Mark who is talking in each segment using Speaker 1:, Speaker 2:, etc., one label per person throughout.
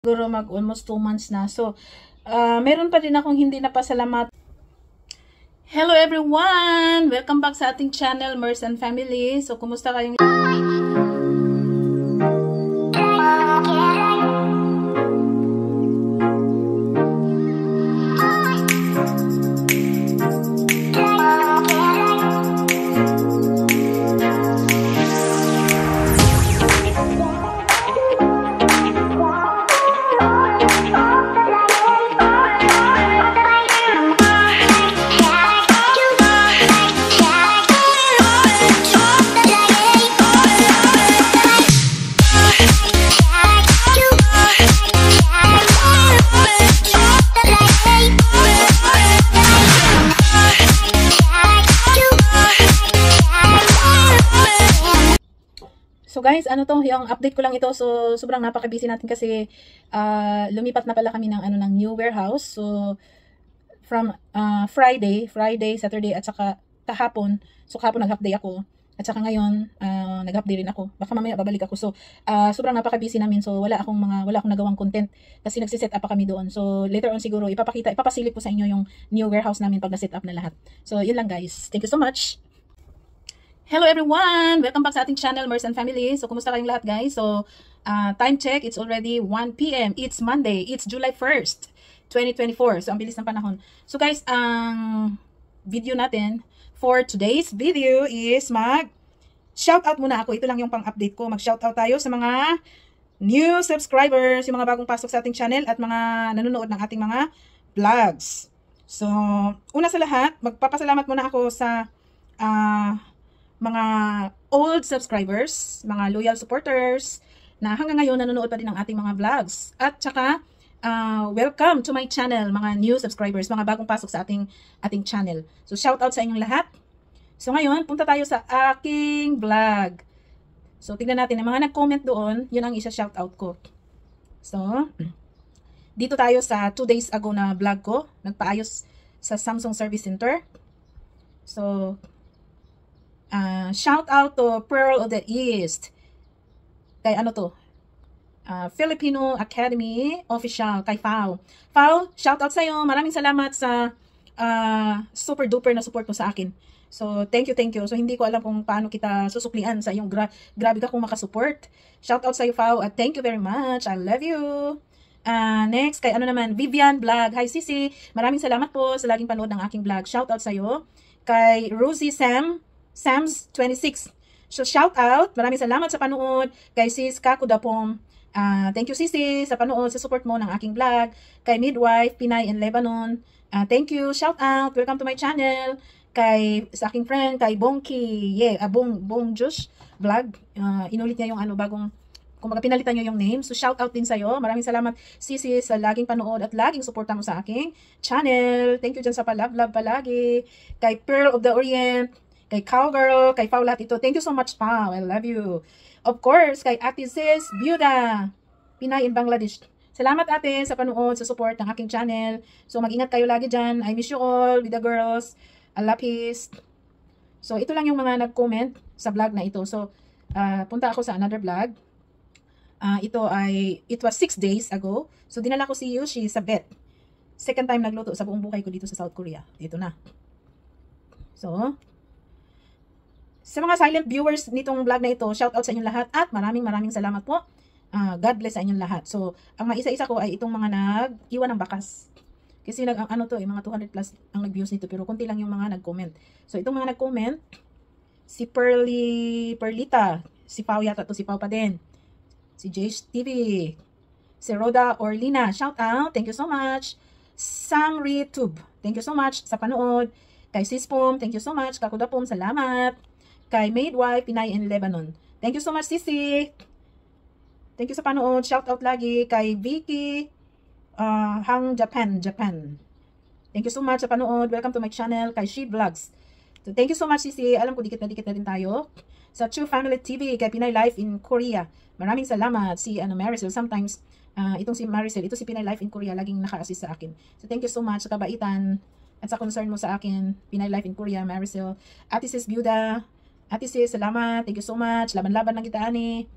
Speaker 1: Siguro mag almost 2 months na. So, meron pa din akong hindi napasalamat. Hello everyone! Welcome back sa ating channel, Mers and Family. So, kumusta kayong... So guys, ano to, yung update ko lang ito. So sobrang napaka-busy natin kasi lumipat na pala kami ng ng new warehouse. So from Friday, Saturday at saka kahapon. So kahapon nag-half day ako. At saka ngayon nag-half day rin ako. Baka mamaya babalik ako. So sobrang napaka-busy namin. So wala akong nagawang content kasi nagsi-set up pa kami doon. So later on siguro ipapasilip ko sa inyo yung new warehouse namin pag na-set up na lahat. So yun lang guys. Thank you so much. Hello everyone! Welcome back sa ating channel, Mers and Family. So, kumusta kayong lahat guys? So, time check, it's already 1 PM. It's Monday. It's July 1st, 2024. So, ang bilis ng panahon. So guys, ang video natin for today's video is mag-shoutout muna ako. Ito lang yung pang-update ko. Mag-shoutout tayo sa mga new subscribers, yung mga bagong pasok sa ating channel at mga nanonood ng ating mga vlogs. So, una sa lahat, magpapasalamat muna ako sa mga old subscribers, mga loyal supporters na hanggang ngayon nanonood pa din ng ating mga vlogs. At saka, welcome to my channel, mga new subscribers, mga bagong pasok sa ating channel. So, shout out sa inyong lahat. So, ngayon, punta tayo sa aking vlog. So, tignan natin, ang mga nag-comment doon, yun ang isa-shout out ko. So, dito tayo sa 2 days ago na vlog ko, nagpaayos sa Samsung Service Center. So, shout out to Pearl of the East. Kay ano to? Filipino Academy Official. Kay Fao. Fao, shout out sa'yo. Maraming salamat sa super duper na support mo sa akin. So, thank you, thank you. So, hindi ko alam kung paano kita susuklian sa iyong grabe ka kung makasupport. Shout out sa'yo, Fao. At thank you very much. I love you. Next, kay ano naman, Vivian Vlog. Hi, Sisi. Maraming salamat po sa laging panood ng aking vlog. Shout out sa'yo. Kay Rosie Sam's 26. So, shout out. Maraming salamat sa panood. Kay Sis Kakudapom. Thank you, Sisi, sa panood, sa support mo ng aking vlog. Kay Midwife, Pinay in Lebanon. Thank you. Shout out. Welcome to my channel. Sa aking friend, kay Bongki. Yeah, Bong Josh Vlog. Inulit niya yung bagong, kumbaga pinalitan niya yung name. So, shout out din sa'yo. Maraming salamat, Sisi, sa laging panood at laging suporta mo sa aking channel. Thank you dyan sa palab-lab palagi. Kay Pearl of the Orient. Kay Cowgirl, kay Pao, lahat ito. Thank you so much, Pao. I love you. Of course, kay Ate Sis Byuda, Pinay in Bangladesh. Salamat ate sa panood, sa support ng aking channel. So, mag-ingat kayo lagi dyan. I miss you all with the girls. Allah peace. So, ito lang yung mga nag-comment sa vlog na ito. So, punta ako sa another vlog. It was 6 days ago. So, dinala ko si Yushi sa vet. Second time nagluto sa buong buhay ko dito sa South Korea. Dito na. So, sa mga silent viewers nitong vlog na ito, shout out sa inyong lahat at maraming salamat po. God bless sa inyong lahat. So, ang maisa-isa ko ay itong mga nag-iwan ng bakas. Kasi mga 200 plus ang nag-views nito pero konti lang yung mga nag-comment. So, itong mga nag-comment, si Perlita, si Pao yata to, si Pao pa din. Si Jace TV, si Rhoda Orlina, shout out, thank you so much. Sangri Tube, thank you so much sa panood. Kay Sispom, thank you so much. Kakudapom, salamat. Kay Midwife, Pinay in Lebanon. Thank you so much, Sisi. Thank you sa panood. Shout out lagi. Kay Vicky, Hang Japan. Thank you so much sa panood. Welcome to my channel. Kay She Vlogs. So, thank you so much, Sisi. Alam ko, dikit na din tayo. Sa True Family TV, kay Pinay Life in Korea. Maraming salamat. Si Maricel, sometimes, itong si Maricel, ito si Pinay Life in Korea, laging naka-assist sa akin. So, thank you so much sa kabaitan at sa concern mo sa akin. Pinay Life in Korea, Maricel. Ate Sis Byuda, Ate Sis, salamat. Thank you so much. Laban-laban lang kita, ani.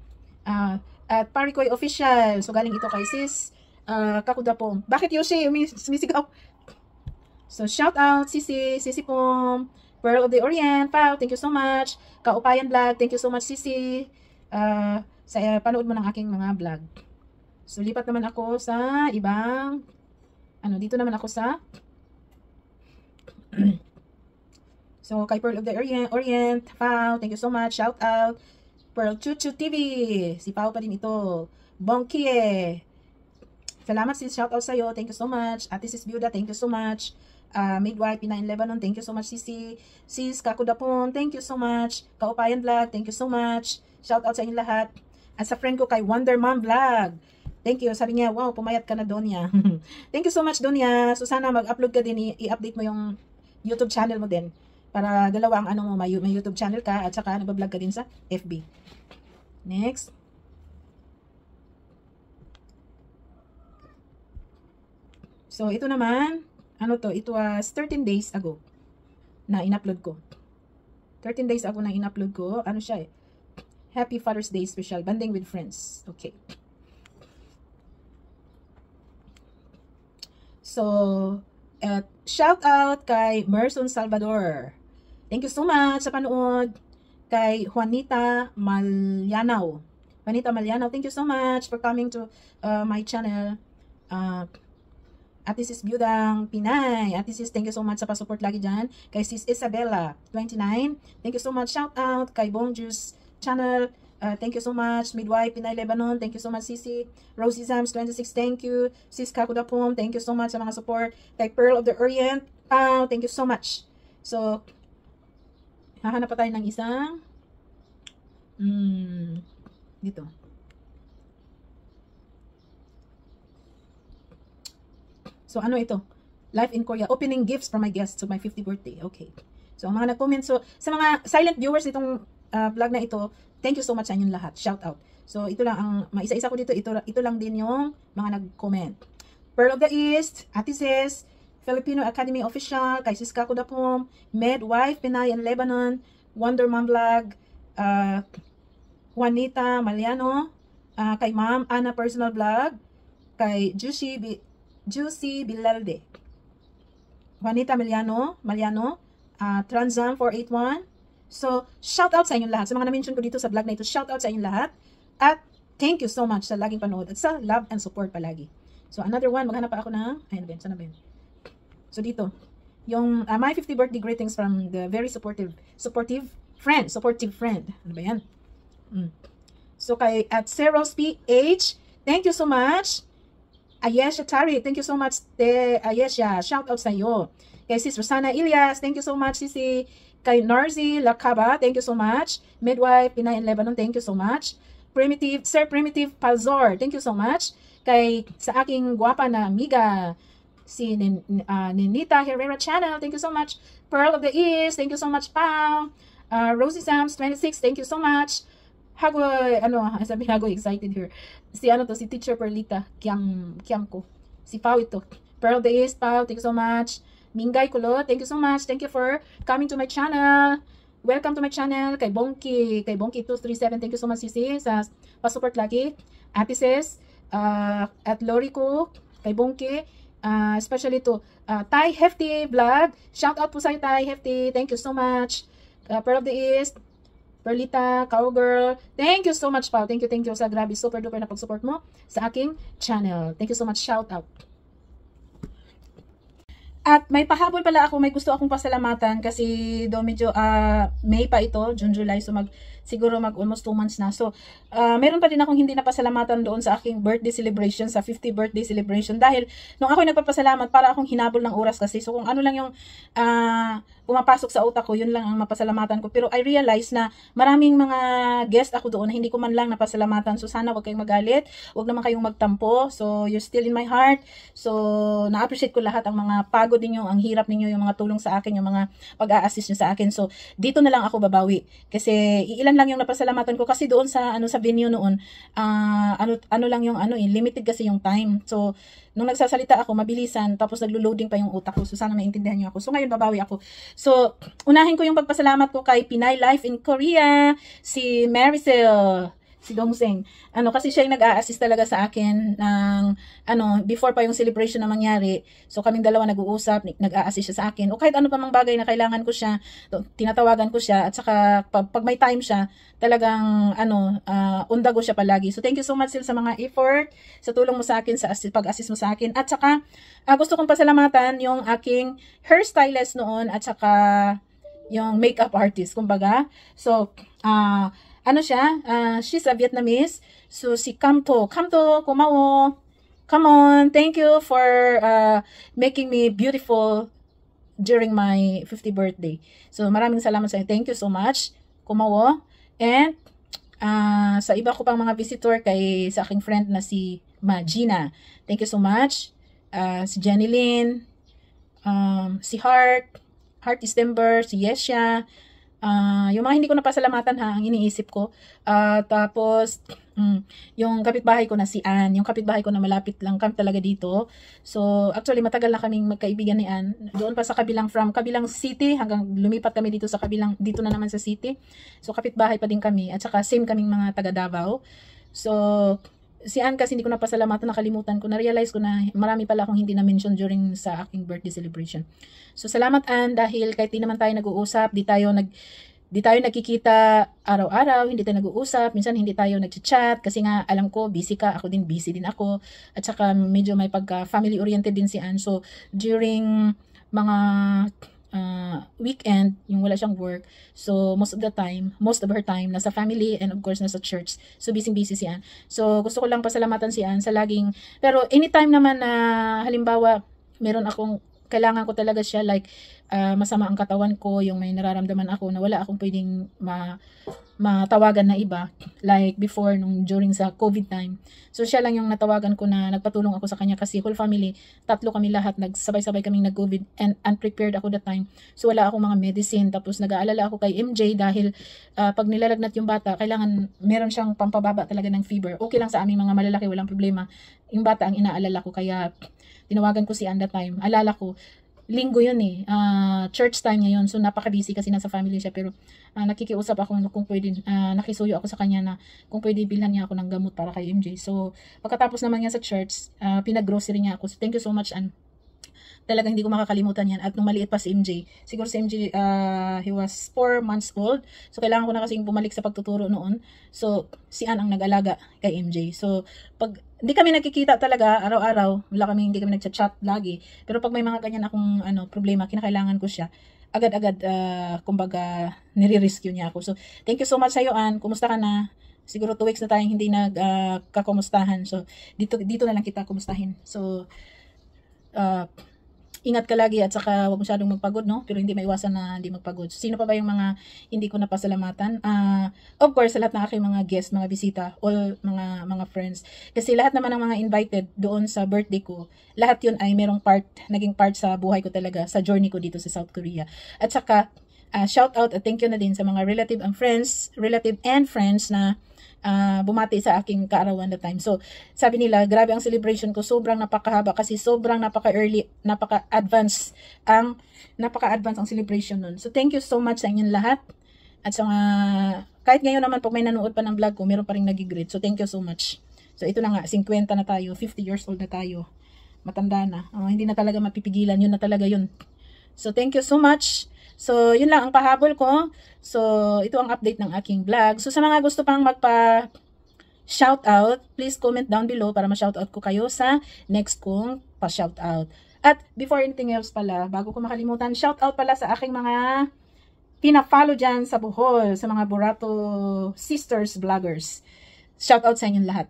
Speaker 1: At Parikoy Official. So, galing ito kay sis Kakudapom. Bakit Yoshi? Sumisigaw. So, shout out, Sisi Pom, Pearl of the Orient, Pao, thank you so much. Kaupayan Vlog, thank you so much, Sisi. Panood mo ng aking mga vlog. So, lipat naman ako sa ibang, dito naman ako sa, so, kay Pearl of the Orient, Pao, thank you so much, shout out. Pearl Chuchu TV, si Pao pa din ito. Bongkie, salamat sis, shout out sa'yo, thank you so much. Ate sis Biuda, thank you so much. Midwife Pina in Lebanon, thank you so much, Sisi. Sis Kakudapon, thank you so much. Kaupayan Vlog, thank you so much. Shout out sa inyo lahat. At sa friend ko kay Wonder Mom Vlog, thank you. Sabi niya, wow, pumayat ka na, Donya. Thank you so much, Donya. So sana mag-upload ka din, i-update mo yung YouTube channel mo din. Para dalawa ang mo, may YouTube channel ka at saka nagbablog ka din sa FB. Next. So ito naman, it was 13 days ago na in-upload ko. 13 days ago na in-upload ko. Siya eh? Happy Father's Day special. Banding with friends. Okay. So, shout out kay Merson Salvador. Thank you so much sa panood. Kay Juanita Malyanaw. Thank you so much for coming to my channel. Ate sis Biudang Pinay. Ate sis, thank you so much sa pa-support lagi dyan. Kay sis Isabella 29. Thank you so much. Shout out kay Bonjuice channel. Thank you so much. Midwife Pinay Lebanon. Thank you so much, Sisi. Rosie Zams 26. Thank you. Sis Kakudapom. Thank you so much sa mga support. Kay Pearl of the Orient. Thank you so much. So, hahanap pa tayo ng isang dito. So, ito? Life in Korea. Opening gifts from my guests to my 50th birthday. Okay. So, ang mga nag-comment. So, sa mga silent viewers nitong vlog na ito, thank you so much sa inyong lahat. Shout out. So, ito lang ang, maisa-isa ko dito. Ito lang din yung mga nag-comment. Pearl of the East, Ate Sis, Filipino Academy Official, kay Sis Kakudapom, Midwife Pinay in Lebanon, Wonder Mom Vlog, Juanita Malyano, kay Ma'am Ana Personal Vlog, kay Juicy Bilalde, Juanita Malyano, Transam 481. So, shout out sa inyong lahat. Sa mga na-mention ko dito sa vlog na ito, shout out sa inyong lahat. At thank you so much sa laging panood at sa love and support palagi. So, another one, maghanap pa ako ng, ayun, sana ba yun? So, dito, yung my 50th birthday greetings from the very supportive friend. Ano ba yan? So, kay at Seros PH, thank you so much. Ayesha Tari, thank you so much. Ayesha, shout out sa iyo. Kay Sis Rosana Ilias, thank you so much, Sisi. Kay Narzi Lakaba, thank you so much. Midwife Pinay in Lebanon, thank you so much. Sir Primitive Palzor, thank you so much. Kay sa aking guwapa na amiga, si Ninita Herrera Channel, thank you so much. Pearl of the East, thank you so much, Pao. Rosie Sams 26, thank you so much. Hagoy, sabi Hagoy, excited here. Si si Teacher Perlita, Kiam ko. Si Pao ito. Pearl of the East, Pao, thank you so much. Mingay Kulot, thank you so much. Thank you for coming to my channel. Welcome to my channel. Kay Bongki 237, thank you so much, Sisi, sa pa-support lagi. Ate Sis, at Lori ko, kay Bongki, especially to Thai Hefty Vlog. Shout out po sa Thai Hefty. Thank you so much. Pearl of the East, Perlita, Cowgirl. Thank you so much, Pao. Thank you sa grabe. Super duper na pag-support mo sa aking channel. Thank you so much. Shout out. At may pahabol pala ako, may gusto akong pasalamatan kasi do medyo May pa ito, June, July, so siguro almost 2 months na. So, meron pa din akong hindi napasalamatan doon sa aking birthday celebration, sa 50th birthday celebration. Dahil, nung ako'y nagpapasalamat, para akong hinabol ng oras kasi. So, kung ano lang yung pumapasok sa utak ko, yun lang ang mapasalamatan ko. Pero I realize na maraming mga guest ako doon na hindi ko man lang napasalamatan. So, sana wag kayong magalit, wag naman kayong magtampo. So, you're still in my heart. So, na-appreciate ko lahat ang mga pagod ninyo, ang hirap ninyo, yung mga tulong sa akin, yung mga pag-a-assist nyo sa akin. So, dito na lang ako babawi. Kasi, ilan lang yung napasalamatan ko. Kasi doon sa, sa venue noon, ano lang yung, limited kasi yung time. So, nung nagsasalita ako, mabilisan, tapos naglo-loading pa yung utak ko. So, sana maintindihan nyo ako. So, ngayon, babawi ako. So, unahin ko yung pagpasalamat ko kay Pinay Life in Korea, si Maricel. si Dongseng. Kasi siya yung nag-a-assist talaga sa akin ng, before pa yung celebration na mangyari. So, kaming dalawa nag-uusap, nag-a-assist siya sa akin. O kahit ano pa mang bagay na kailangan ko siya, tinatawagan ko siya. At saka, pag may time siya, talagang, undago siya palagi. So, thank you so much, Sil, sa mga effort, sa tulong mo sa akin, sa pag-assist mo sa akin. At saka, gusto kong pasalamatan yung aking hairstylist noon, at saka, yung makeup artist, kumbaga. So, she's a Vietnamese. So, si Kamto, kumawo. Come on, thank you for making me beautiful during my 50th birthday. So, maraming salamat sa inyo. Thank you so much. Kumawo. And, sa iba ko pang mga visitor sa aking friend na si Magina. Thank you so much. Si Jenny Lynn, si Heart is December, si Yesha, yung mga hindi ko napasalamatan ang iniisip ko. Tapos, yung kapitbahay ko na si Ann, yung kapitbahay ko na malapit lang kami talaga dito. So, actually, matagal na kaming magkaibigan ni Ann. Doon pa sa kabilang city, hanggang lumipat kami dito dito na naman sa city. So, kapitbahay pa din kami. At saka, same kaming mga taga Davao. So, si Ann kasi hindi ko napasalamatan, nakalimutan ko, na-realize ko na marami pala akong hindi na-mention during sa aking birthday celebration. So, salamat Ann, dahil kahit di naman tayo nag-uusap, di tayo nagkikita araw-araw, hindi tayo nag-uusap, minsan hindi tayo nag-chat, kasi nga alam ko, busy ka, ako din, busy din ako, at saka medyo may pagka-family oriented din si Ann. So, during mga weekend, yung wala siyang work, so most of her time, nasa family and of course nasa church. So busy si Ann. So gusto ko lang pasalamatan si Ann sa laging, pero anytime naman na halimbawa, kailangan ko talaga siya, like masama ang katawan ko, yung may nararamdaman ako na wala akong pwedeng matawagan na iba, like before, during sa COVID time. So siya lang yung natawagan ko na nagpatulong ako sa kanya, kasi whole family, 3 kami lahat, nagsabay-sabay kaming nag-COVID and unprepared ako that time. So wala akong mga medicine, tapos nag-aalala ako kay MJ dahil pag nilalagnat yung bata, kailangan meron siyang pampababa talaga ng fever. Okay lang sa aming mga malalaki, walang problema. Yung bata ang inaalala ko, kaya tinawagan ko si Ann that time. Alala ko, linggo yun church time ngayon, so napaka-busy kasi nasa family siya, pero nakikiusap ako kung pwede, nakisuyo ako sa kanya na kung pwede bilhan niya ako ng gamot para kay MJ. So pagkatapos naman niya sa church, pinag-grocery niya ako. So thank you so much, Ann. Talagang hindi ko makakalimutan yan. At nung maliit pa si MJ, siguro si MJ, he was 4 months old. So, kailangan ko na kasing bumalik sa pagtuturo noon. So, si Ann ang nag-alaga kay MJ. So, pag hindi kami nagkikita talaga araw-araw, hindi kami nagchat-chat lagi. Pero pag may mga ganyan akong problema, kinakailangan ko siya, agad-agad, kumbaga, nire-rescue niya ako. So, thank you so much sa'yo, Ann. Kumusta ka na? Siguro 2 weeks na tayong hindi nagkakumustahan. So, dito na lang kita kumustahin. So, ingat ka lagi, at saka huwag masyadong magpagod, no? Pero hindi maiwasan na hindi magpagod. So, sino pa ba yung mga hindi ko napasalamatan? Of course, sa lahat ng aking mga guests, mga bisita, all mga friends. Kasi lahat naman ng mga invited doon sa birthday ko, lahat yun ay naging part sa buhay ko talaga, sa journey ko dito sa South Korea. At saka, shout out at thank you na din sa mga relative and friends na bumati sa aking kaarawan that time. So, sabi nila, grabe ang celebration ko, sobrang napakahaba kasi sobrang napaka-early, napaka-advance ang celebration nun. So, thank you so much sa inyong lahat. At sa kahit ngayon naman, pag may nanood pa ng vlog ko, meron pa rin nag-greet. So, thank you so much. So, ito na nga, 50 na tayo, 50 years old na tayo. Matanda na. Hindi na talaga mapipigilan, yun na talaga yun. So, thank you so much. So, yun lang ang pahabol ko. So, ito ang update ng aking vlog. So, sa mga gusto pang magpa-shoutout, please comment down below para ma-shoutout ko kayo sa next kong pa-shoutout. At before anything else pala, bago ko makalimutan, shoutout pala sa aking mga pina-follow dyan sa Bohol, sa mga Burato sisters vloggers. Shoutout sa inyong lahat.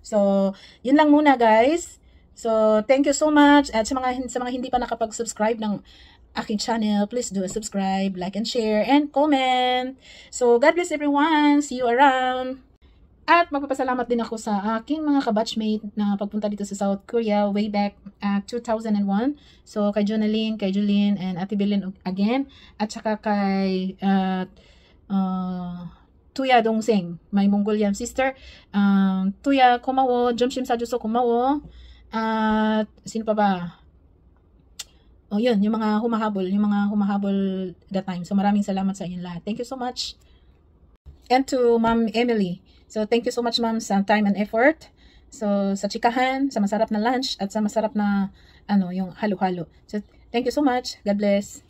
Speaker 1: So, yun lang muna guys. So, thank you so much. At sa mga hindi pa nakapag-subscribe ng aking channel, please do a subscribe, like and share, and comment. So, God bless everyone. See you around. At magpapasalamat din ako sa aking mga kabatchmate na pagpunta dito sa South Korea way back 2001. So, kay Jonalyn, kay Julene, and Ate Belen again. At saka kay Tuya Dongseng, my Mongolian sister. Tuya Kumawo, Jomshim Sajuso Kumawo. At sino pa ba? Yun, yung mga humahabol that time. So, maraming salamat sa inyong lahat. Thank you so much. And to Ma'am Emily. So, thank you so much, ma'am, sa time and effort. So, sa chikahan, sa masarap na lunch, at sa masarap na, yung halo-halo. So, thank you so much. God bless.